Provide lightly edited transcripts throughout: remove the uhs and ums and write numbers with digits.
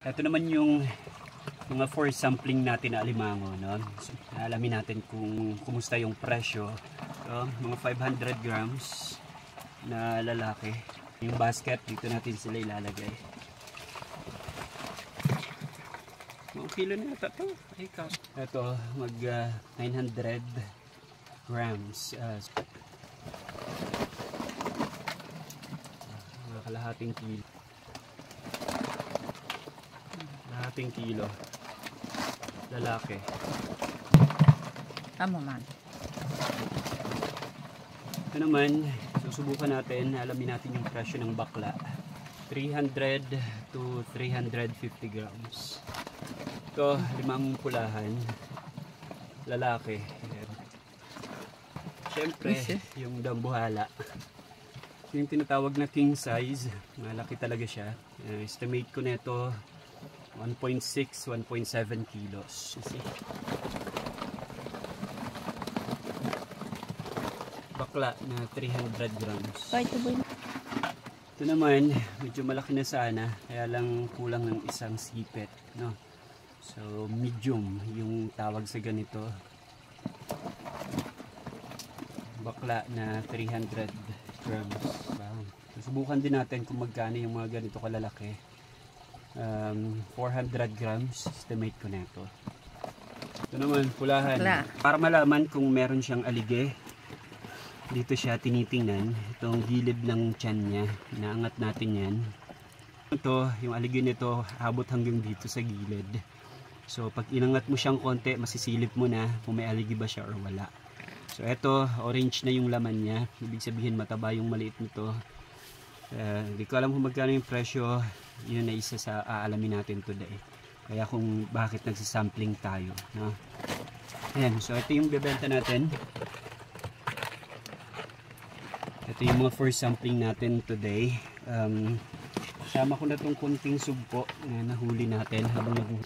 Ito naman yung mga for sampling natin na alimango, no? So, alamin natin kung kumusta yung presyo. So, mga 500 grams na lalaki. Yung basket, dito natin sila ilalagay. Mga kilo na ito. Ito, mag 900 grams. Mga kalahating kilo. Kalahating kilo. Lalaki. Tama man. Ito naman, susubukan natin, alamin natin yung presyo ng bakla. 300 to 350 grams. Ito, 5 pulahan. Lalaki. Ayan. Siyempre, yung dambuhala. Yung tinatawag na king size, malaki talaga siya. Estimate ko nito 1.6, 1.7 kilos. See? Bakla na 300 grams. Ito naman, medyo malaki na sana, kaya lang kulang ng isang sipet, no? So, medium yung tawag sa ganito. Bakla na 300 grams. Susubukan din natin kung magkano yung mga ganito kalalaki. 400 grams, estimate ko na ito. Ito naman, pulahan. Para malaman kung meron siyang alige, dito siya tinitingnan. Itong gilid ng tiyan niya, inaangat natin yan. Ito, yung alige nito, abot hanggang dito sa gilid. So, pag inangat mo siyang konti, masisilip mo na kung may alige ba siya or wala. So, ito, orange na yung laman niya. Ibig sabihin, mataba yung maliit nito. Hindi ko alam kung magkano yung presyo. Yun na isa sa aalamin natin today. Kaya kung bakit nagsisampling tayo, no? Ayan, so ito yung bebenta natin. Ito yung mga first sampling natin today. Sama ko na itong konting sugpo na nahuli natin habang nag-.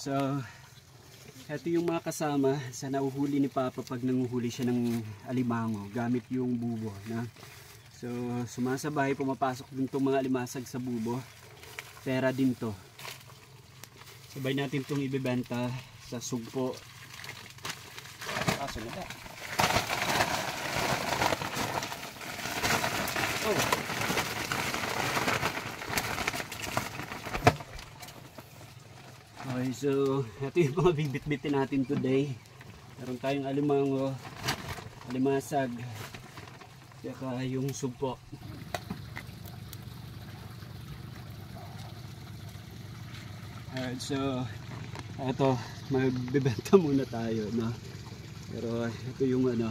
So, ito yung mga kasama sa nauhuli ni Papa pag nanguhuli siya ng alimango gamit yung bubo, na. So, sumasabay, pumapasok din itong mga alimasag sa bubo. Pera din to. Sabay natin itong ibebenta sa sugpo. Kaso na ba? Oh! Okay, so ito yung mga bibit-bitin natin today. Meron tayong alimango, alimasag, saka yung sugpo. Alright, so ito, magbibenta muna tayo, no? Pero ito yung mga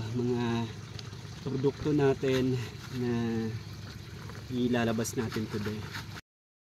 produkto natin na ilalabas natin today.